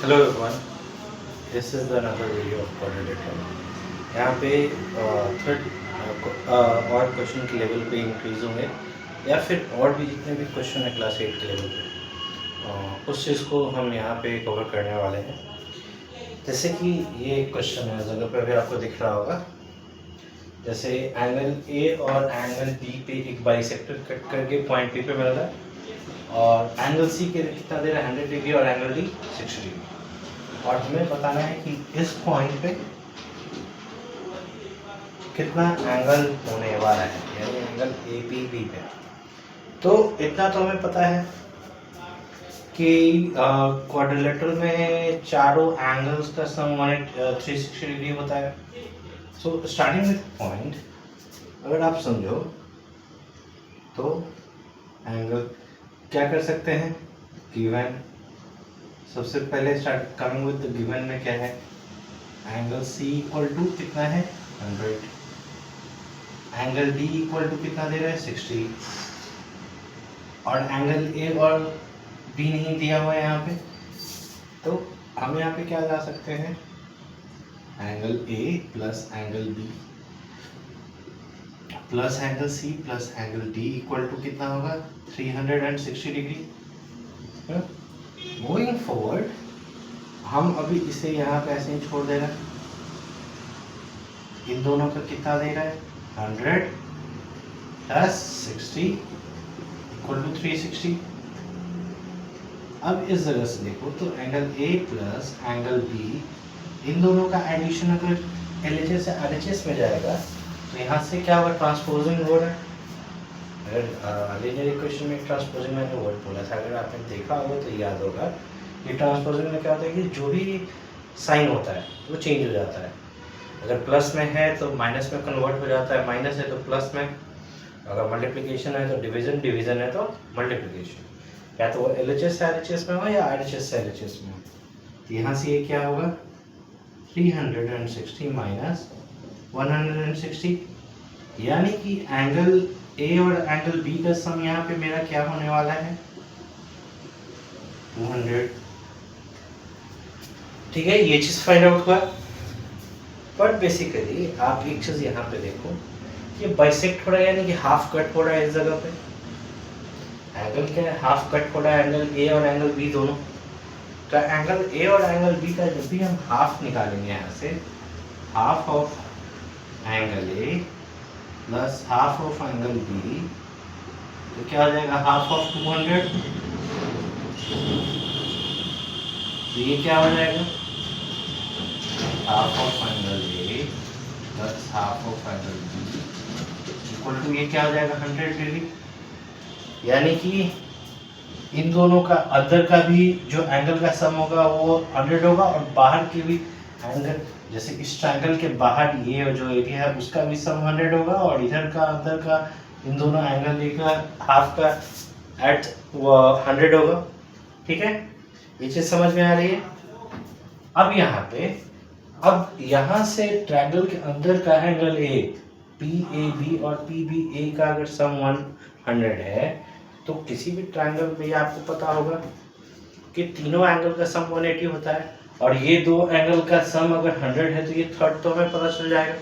Hello everyone, this is the another video of coordinator. यहाँ पे third और question के लेवल पे इंक्रीज होंगे या फिर और भी जितने भी क्वेश्चन है क्लास 8 के लेवल पे, उस चीज़ को हम यहाँ पे कवर करने वाले हैं। जैसे कि ये क्वेश्चन है, जगह पे भी आपको दिख रहा होगा। जैसे एंगल ए और एंगल बी पे एक बाइसेक्टर कट करके पॉइंट बी पे मिल रहा है, और एंगल सी के कितना दे रहा है 100 डिग्री और एंगल डी 60 डिग्री, और हमें बताना है कि इस पॉइंट पे कितना एंगल होने वाला है, यानी एंगल ए पी बी पे। तो इतना तो हमें पता है कि क्वाड्रिलेटरल में चारों एंगल्स का सम 360 डिग्री होता है। सो स्टार्टिंग विथ पॉइंट, अगर आप समझो तो एंगल क्या कर सकते हैं, गिवन सबसे पहले start coming with the given में क्या है, एंगल सी इक्वल टू कितना है 100, एंगल डी इक्वल टू कितना दे रहा है 60, और एंगल ए और बी नहीं दिया हुआ है यहाँ पे। तो हम यहाँ पे क्या ला सकते हैं, angle A plus angle B plus angle C plus angle D equal to कितना होगा 360 डिग्री। मूविंग फॉरवर्ड, हम अभी इसे यहाँ पे ऐसे ही छोड़ दे रहे हैं। इन दोनों का कितना दे रहा है 100 प्लस 60 इक्वल टू 360। अब इस जगह से देखो तो angle A plus angle B, इन दोनों का एडिशन अगर LHS से RHS में जाएगा तो यहाँ से क्या होगा, ट्रांसपोजिंग हो रहा है। अगर लीनियर इक्वेशन में ट्रांसपोजिंग मैंने वर्ड बोला था, अगर आपने देखा होगा तो याद होगा। ये ट्रांसपोजिंग में क्या होता है कि जो भी साइन होता है वो चेंज हो जाता है। अगर प्लस में है तो माइनस में कन्वर्ट हो जाता है, माइनस है तो प्लस में, अगर मल्टीप्लिकेशन है तो डिवीजन, डिवीजन है तो मल्टीप्लिकेशन, या तो वो LHS से RHS में हो या RHS से LHS में हो। तो यहाँ से ये क्या होगा 360 माइनस 160, यानी कि एंगल ए और एंगल बी का सम यहाँ पे मेरा क्या होने वाला है 200। ठीक है, ये चीज फाइंड आउट हुआ। पर बेसिकली आप एक चीज यहाँ पे देखो, ये बाइसेक्ट हो रहा है, यानी कि हाफ कट हो रहा है इस जगह पे। एंगल क्या है, हाफ कट हो रहा है एंगल ए और एंगल बी दोनों। तो एंगल ए और एंगल बी का जब भी हम हाफ निकालेंगे यहाँ से, half of angle A plus half of angle B, तो क्या हो जाएगा हाफ ऑफ 200। तो ये क्या हो जाएगा half of angle A plus half of angle B equal to ये क्या हो जाएगा 100 डिग्री। यानी कि इन दोनों का अंदर का भी जो एंगल का सम होगा वो 100 होगा, और बाहर के भी एंगल, जैसे इस ट्रायंगल के बाहर ये जो एरिया है उसका भी सम 100 होगा, और इधर का अंदर का इन दोनों एंगल का हाफ का एट 100 होगा। ठीक है, ये चीज समझ में आ रही है। अब यहाँ पे, अब यहाँ से ट्रायंगल के अंदर का एंगल ए PAB और PBA का अगर सम 100 है, तो किसी भी ट्रायंगल में ये आपको पता होगा कि तीनों एंगल का सम 180 होता है, और ये दो एंगल का सम अगर 100 है तो ये थर्ड तो हमें पता चल जाएगा,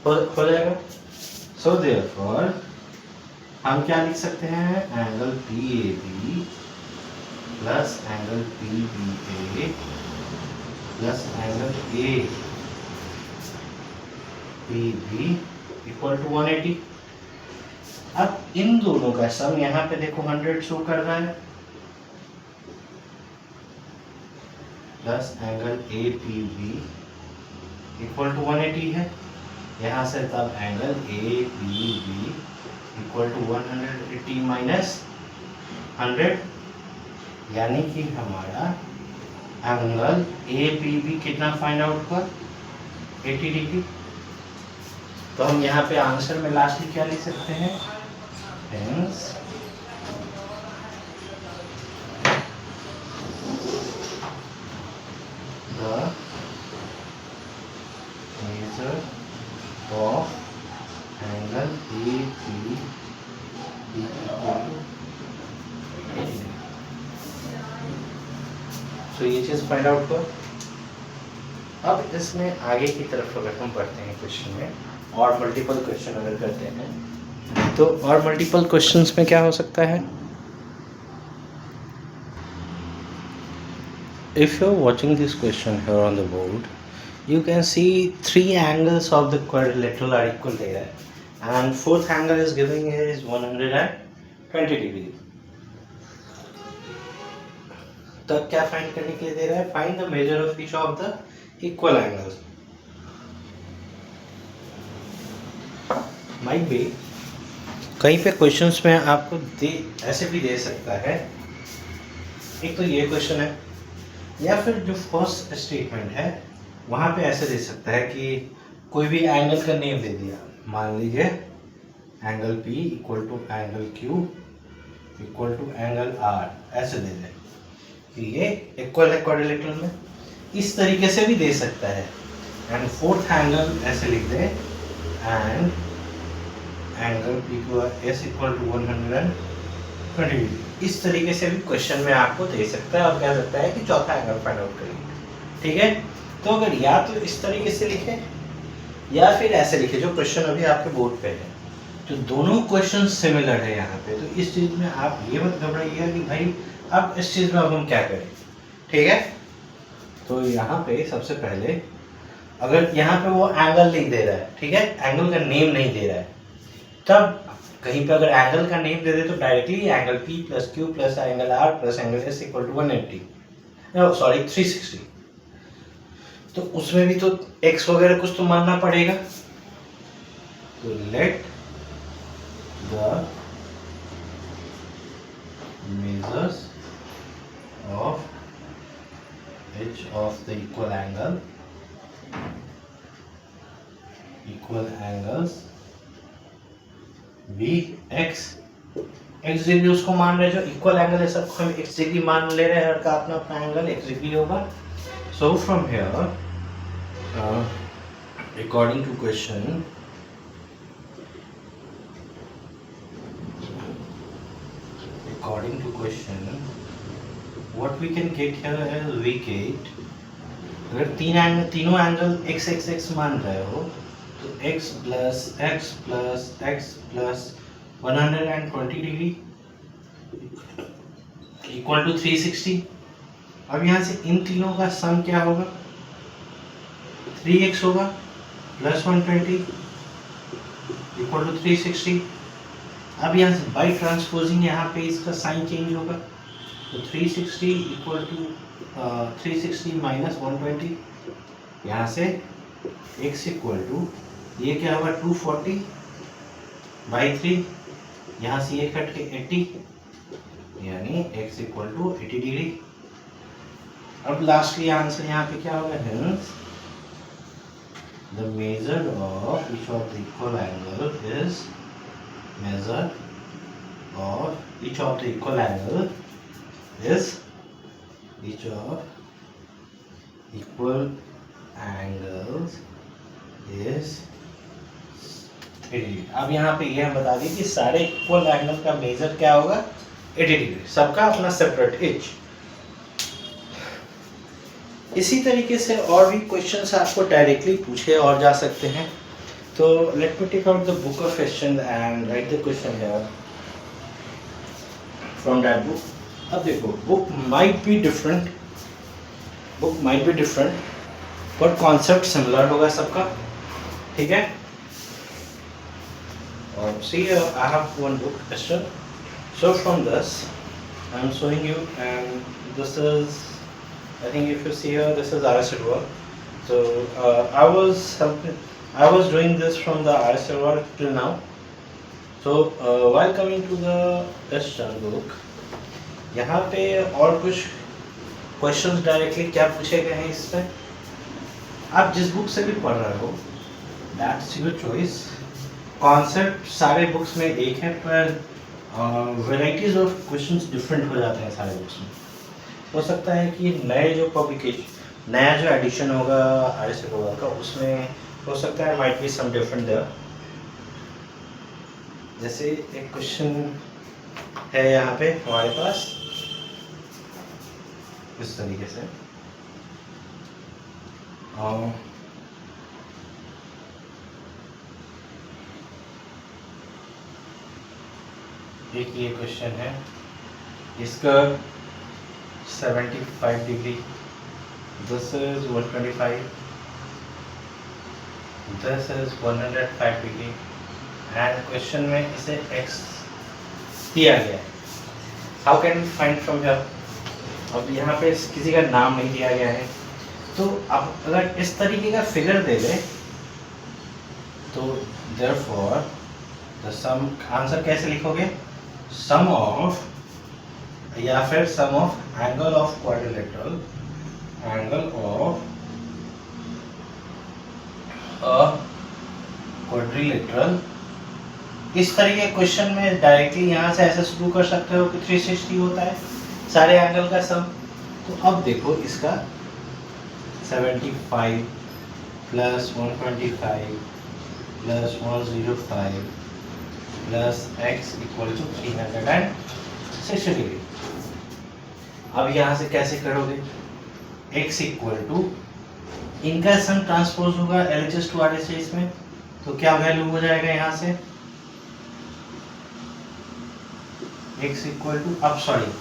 हो जाएगा। सो देयरफॉर हम क्या लिख सकते हैं, angle PAB plus angle PBA plus angle APB equal to 180। अब इन दोनों का सम यहाँ पे देखो 100 शो कर रहा है, plus angle APB equal to 180 है। यहाँ से तब angle APB equal to 180 minus 100, यानी कि हमारा एंगल APB कितना फाइंड आउट हुआ 80 डिग्री। तो हम यहाँ पे आंसर में लास्टली क्या लिख सकते हैं, hence the measure of angle APB equal to 80 degree। तो ये चीज़ फाइंड आउट हुआ। अब इसमें आगे की तरफ अगर हम बढ़ते हैं क्वेश्चन में, और मल्टीपल क्वेश्चन अगर करते हैं, तो और मल्टीपल क्वेश्चंस में क्या हो सकता है, if you're watching this question here on the board, you can see three angles of the quadrilateral are equal there, and fourth angle is giving here is 120 degree. तब क्या फाइंड करने के लिए दे रहा है, find the measure of each of the equal angles. Might be कहीं पे questions में आपको ऐसे भी दे सकता है, एक तो ये क्वेश्चन है, या फिर जो फर्स्ट स्टेटमेंट है वहाँ पे ऐसे दे सकता है कि कोई भी एंगल का नेम दे दिया, मान लीजिए angle P equal to angle Q equal to angle R, ऐसे दे दे कि ये इक्वल है क्वाड्रिलेटरल में, इस तरीके से भी दे सकता है। एंड फोर्थ एंगल ऐसे लिख दे, and angle PQRS equal to 120 degree, इस तरीके से भी क्वेश्चन में आपको दे सकता है। और कह सकता है कि चौथा एंगल फाइंड आउट करेंगे, ठीक है। तो अगर या तो इस तरीके से लिखे या फिर ऐसे लिखे जो क्वेश्चन अभी आपके बोर्ड पे है, तो दोनों क्वेश्चन सिमिलर है यहाँ पे। तो इस चीज़ में आप ये मत घबराइएगा कि भाई अब इस चीज़ में अब हम क्या करें, ठीक है। तो यहाँ पे सबसे पहले अगर यहाँ पे वो एंगल नहीं दे रहा है, ठीक है, एंगल का नेम नहीं दे रहा है, तब कहीं पे अगर एंगल का नेम दे दे तो directly angle P plus Q plus angle R plus angle S equal to 360, तो उसमें भी तो x वगैरह कुछ तो मानना पड़ेगा। तो let the measures of each of the equal angles भी x डिग्री उसको मान रहे, जो इक्वल एंगल है सबको हम x डिग्री मान ले रहे हैं, हर का अपना अपना एंगल x डिग्री होगा। So from here according to question, what we can get here is we get, अगर तीनों एंगल x x x मान रहे हो तो x plus x plus x plus 120 degree equal to 360। अब यहाँ से इन तीनों का सम क्या होगा, 3x होगा प्लस 120 इक्वल टू 360। अब यहाँ से बाई ट्रांसपोजिंग यहाँ पे इसका साइन चेंज होगा, तो 360 इक्वल टू 360 माइनस 120, यहाँ से x इक्वल टू ये क्या होगा 240 बाई 3, यहाँ से ये कट के 80, यानी x इक्वल टू 80 डिग्री। अब लास्टली आंसर यहाँ पे क्या होगा, hence the measure of each of the equal angle is measure of each of the equal angle is each of equal angles is 80। अब यहाँ पे ये हम बता दें कि सारे इक्वल एंगल का मेजर क्या होगा 80 डिग्री, सबका अपना सेपरेट एज। इसी तरीके से और भी क्वेश्चंस आपको डायरेक्टली पूछे और जा सकते हैं। तो let me take out the book of question and write the question here from that book. अब देखो book might be different, but concept similar होगा सबका, ठीक है। और see I have one book question, so from this I am showing you, and this is, I think if you see here, this is RSL work. So I was doing this from the RSL work till now. So while coming to the question book, यहाँ पे और कुछ questions directly क्या पूछे गए हैं इसमें, आप जिस बुक से भी पढ़ रहे हो that's your choice। कॉन्सेप्ट सारे बुक्स में एक है, पर varieties of questions different हो जाते हैं सारे बुक्स में। हो सकता है कि नए जो पब्लिकेशन, नया जो एडिशन होगा RSL का, उसमें हो सकता है might be some different there. जैसे एक क्वेश्चन है यहाँ पे हमारे पास, इस तरीके से। एक ये क्वेश्चन है, इसका 75 degree, this is 125, this is 105 degree and question में इसे x दिया गया है। How can we find from here? अब यहाँ पे किसी का नाम नहीं दिया गया है, तो अब अगर इस तरीके का फिगर दे दे तो देयरफॉर द सम, आंसर कैसे लिखोगे? सम ऑफ, या फिर sum of angle of quadrilateral, angle of a quadrilateral. इस तरीके के क्वेश्चन में डायरेक्टली यहाँ से ऐसे शुरू कर सकते हो कि 360 होता है सारे एंगल का सम। तो अब देखो इसका 75 plus 125 plus 105 plus x equal to 360 degree. अब यहाँ से कैसे करोगे? x इक्वल टू, इनका सम ट्रांसपोज होगा LHS टू RHS में, तो क्या वैल्यू हो जाएगा यहाँ से? x इक्वल टू, अब sorry,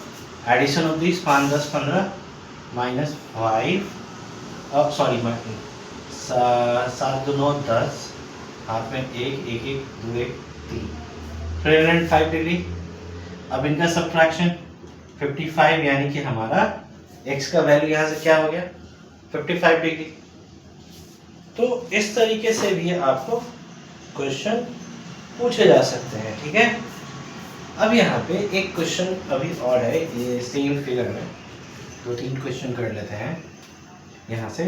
addition of this 5 10 15 minus 5, अब सॉरी 7 2 9 10, हाथ में 1 1 1 2 1 3, 305 डिग्री। अब इनका सब्ट्रैक्शन 55, यानी कि हमारा x का वैल्यू यहाँ से क्या हो गया? 55 डिग्री। तो इस तरीके से भी आपको क्वेश्चन पूछे जा सकते हैं, ठीक है। अब यहाँ पे एक क्वेश्चन अभी और है, ये सेम फिगर में 2-3 क्वेश्चन कर लेते हैं। यहाँ से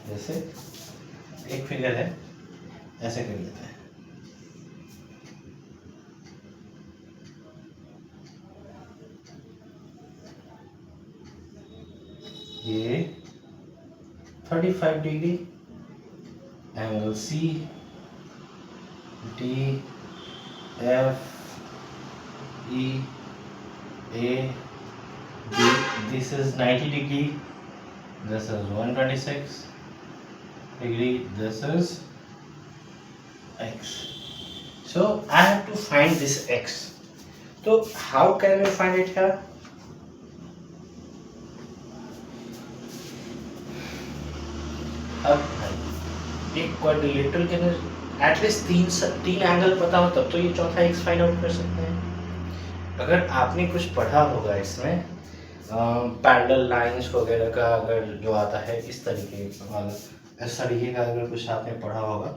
जैसे एक फिगर है, ऐसे कर लेते हैं। ये 35 degree, angle C D F E A B, this is 90 degree, this is 126 degree, this is x. So I have to find this x. So how can we find it here? अब एक quadrilateral के अंदर at least तीन angle पता हो तब तो ये चौथा x फाइंड आउट कर सकते हैं। अगर आपने कुछ पढ़ा होगा इसमें पैरेलल लाइंस वगैरह का, अगर जो आता है इस तरीके का, इस तरीके का अगर कुछ आपने पढ़ा होगा,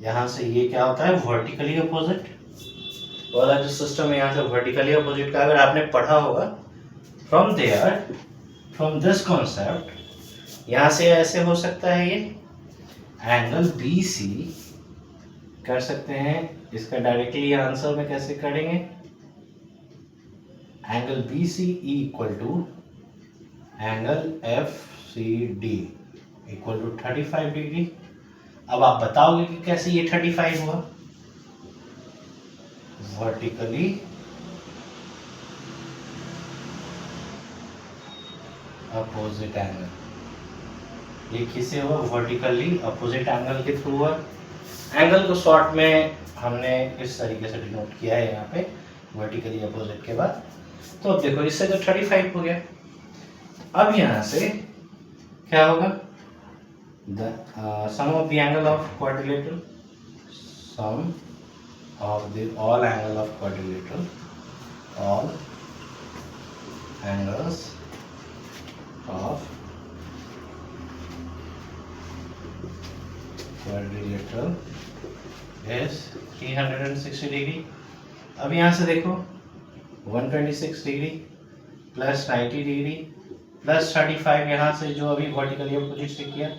यहाँ से ये क्या होता है? वर्टिकली अपोजिट वाला जो सिस्टम है, यहाँ से वर्टिकली अपोजिट का अगर आपने पढ़ा होगा, from there, from this concept, यहाँ से ऐसे हो सकता है ये एंगल BC कर सकते हैं। इसका डायरेक्टली आंसर में कैसे करेंगे? Angle BC equal to angle FCD equal to 35 degree. अब आप बताओगे कि कैसे ये 35 हुआ? वर्टिकली अपोजिट एंगल, ये किससे हुआ? वर्टिकली अपोजिट एंगल के थ्रू हुआ। एंगल को शॉर्ट में हमने इस तरीके से डिनोट किया है यहाँ पे, वर्टिकली अपोजिट के बाद। तो अब देखो इससे तो 35 हो गया। अब यहाँ से क्या होगा? The sum of the angle of quadrilateral, sum of the all angle of quadrilateral, all angles of quadrilateral is 360 degree. अब यहाँ से देखो 126 डिग्री प्लस 90 डिग्री प्लस 35, यहाँ से जो अभी वर्टिकली अपोजिट से किया,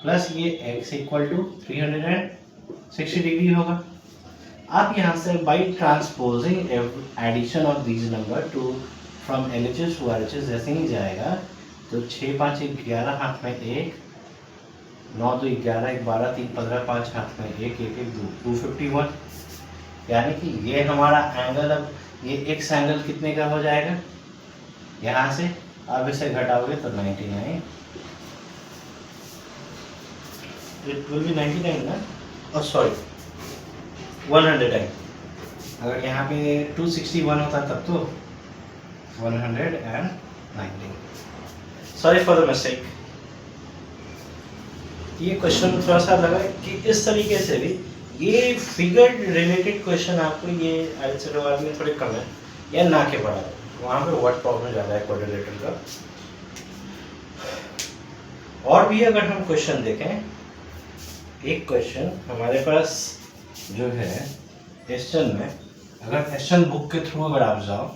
प्लस ये x इक्वल टू 360 डिग्री होगा। आप यहाँ से by transposing addition of these number two from LHS to RHS जैसे ही जाएगा, तो 6 5 11 हाथ में 1, 9 2 11 1 12 3 15 5 हाथ में 1 1 1 2 251, यानी कि ये हमारा एंगल, अब ये x एंगल कितने का हो जाएगा? यहाँ से आप इसे घटाओगे तो 99, इट विल बी 99 ना, और सॉरी 109, अगर यहाँ पे 261 होता तब तो 190, सॉरी फॉर द मिस्टेक। ये क्वेश्चन थोड़ा सा लगा कि इस तरीके से भी ये फिगर रिलेटेड क्वेश्चन आपको ये आईसीआर में थोड़े कम है, या ना के बड़ा है, वहाँ पे वर्ड प्रॉब्लम ज़्यादा है क्वाड्रिलेटरल का। और भी अगर हम क्वेश्चन देखें, एक क्वेश्चन हमारे पास जो है क्वेश्चन में, अगर क्वेश्चन बुक के थ्रू अगर आप जाओ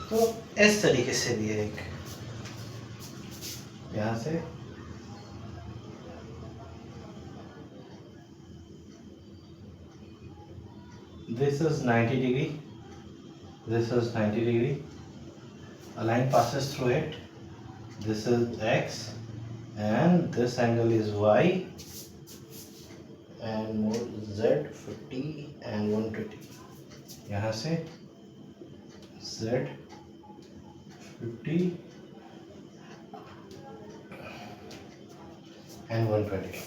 तो इस तरीके से भी है एक, यहाँ से this is 90 degree, this is 90 degree, a line passes through it, this is x and this angle is y and more z 50 and 120, यहाँ से z 50 and 120.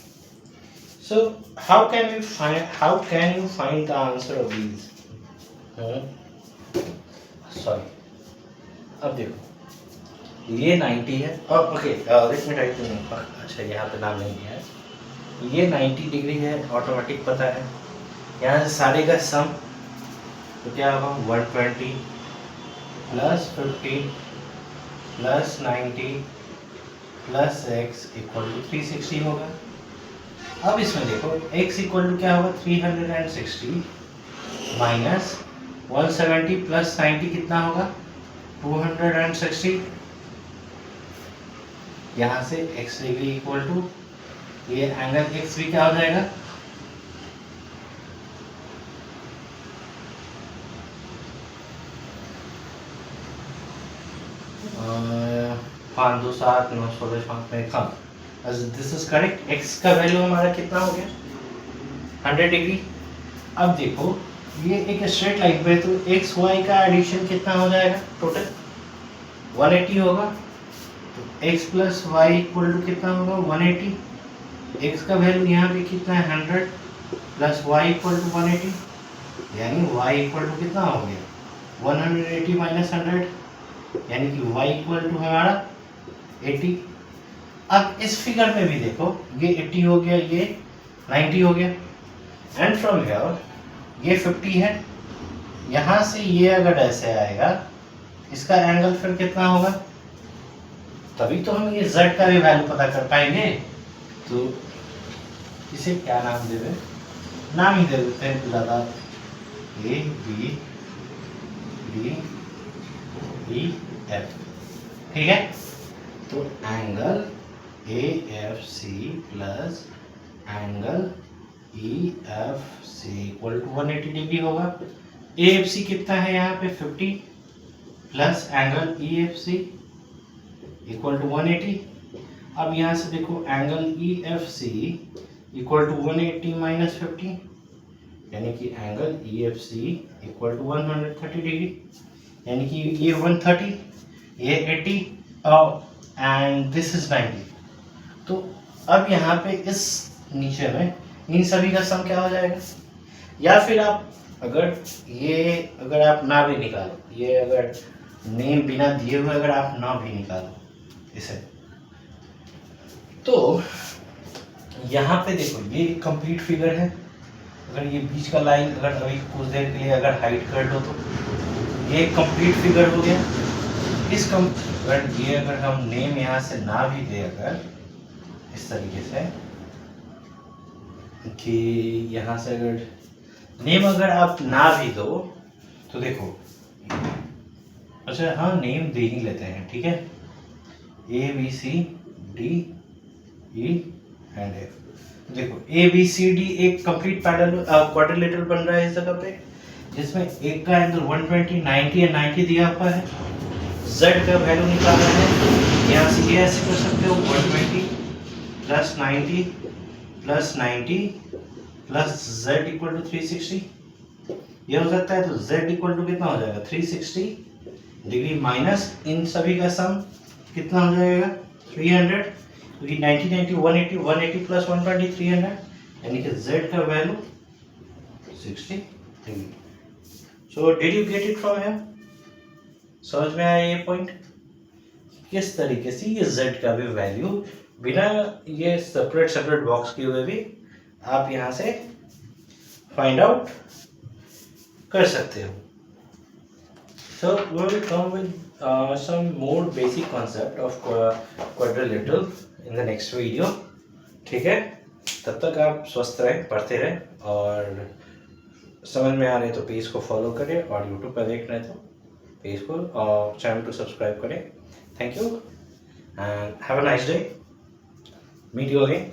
So how can you find the answer of these? Sorry, अब देखो ये 90 है, और okay let me right, अच्छा यहाँ पे नाम नहीं है, ये 90 डिग्री है, ऑटोमेटिक पता है। यहाँ से सारे का सम तो क्या होगा 120 plus 50 plus 90 plus x equal to 360 होगा। अब इसमें देखो x इक्वल टू क्या होगा 360 माइनस 170 प्लस 90 कितना होगा 260। यहाँ से x डिग्री इक्वल टू ये एंगल x भी क्या हो जाएगा 5 2 7 9 16 5 में कम, दिस इज करेक्ट। x का वैल्यू हमारा कितना हो गया 100 डिग्री। अब देखो ये एक स्ट्रेट लाइन पे, तो x y का एडिशन कितना हो जाएगा टोटल 180 होगा, तो x plus y equal to कितना होगा 180, x का वैल्यू यहाँ पे कितना है 100 प्लस वाई इक्वल टू 180, यानी y इक्वल टू कितना हो गया 180 माइनस 100, यानी कि y इक्वल टू हमारा 80। अब इस फिगर में भी देखो ये 80 हो गया, ये 90 हो गया, एंड फ्रॉम हियर ये 50 है, यहाँ से ये अगर ऐसे आएगा इसका एंगल फिर कितना होगा, तभी तो हम ये z का भी वैल्यू पता कर पाएंगे। तो इसे क्या नाम देवे, नाम ही दे देते हैं ज़्यादा, A B D E F, ठीक है। तो angle A F C plus angle E F C equal to 180 degree होगा। ए एफ सी कितना है यहाँ पे 50 plus angle E F C equal to 180। अब यहाँ से देखो angle E F C equal to 180 minus 50, यानी कि angle E F C equal to 130 degree, यानी कि ये 130 ये 80 एंड दिस इज 90। तो अब यहाँ पे इस नीचे में इन सभी का सम क्या हो जाएगा, या फिर आप अगर आप ना भी निकालो, ये अगर नेम बिना दिए हुए अगर आप ना भी निकालो इसे, तो यहाँ पे देखो ये कंप्लीट फिगर है। अगर ये बीच का लाइन अगर अभी कुछ देर के लिए अगर हाइड कर दो तो ये कंप्लीट फिगर हो गया। अगर हम नेम यहाँ से ना भी दे, अगर इस तरीके से कि यहाँ से अगर नेम अगर आप ना भी दो तो देखो, अच्छा हाँ नेम दे ही लेते हैं, ठीक है, A B C D E and F. देखो ए बी सी डी एक कंप्लीट क्वाड्रिलेटरल बन रहा है इस जगह पे, जिसमें एक का एंगल 120 90 या 90 दिया हुआ है, z का वैल्यू निकालना है। यहाँ से ये ऐसे कर सकते हो 120 plus 90 plus 90 plus z equal to 360, ये हो सकता है, तो z इक्वल टू कितना हो जाएगा 360 डिग्री माइनस इन सभी का सम कितना हो जाएगा 300, क्योंकि 90 90 180 180 प्लस 120 300, यानी कि z का value 60 degree. So did you get it from here? समझ में आया ये पॉइंट? किस तरीके से ये z का भी वैल्यू बिना ये सेपरेट सेपरेट बॉक्स किए हुए भी आप यहाँ से फाइंड आउट कर सकते हो। So we will come with some more basic concept of quadrilateral in the next video. ठीक है, तब तक आप स्वस्थ रहें, पढ़ते रहें, और समझ में आ रहे तो पेज को फॉलो करें, और यूट्यूब पर देख रहे तो पेज को और चैनल को सब्सक्राइब करें। Thank you and have a nice day. Meet you again.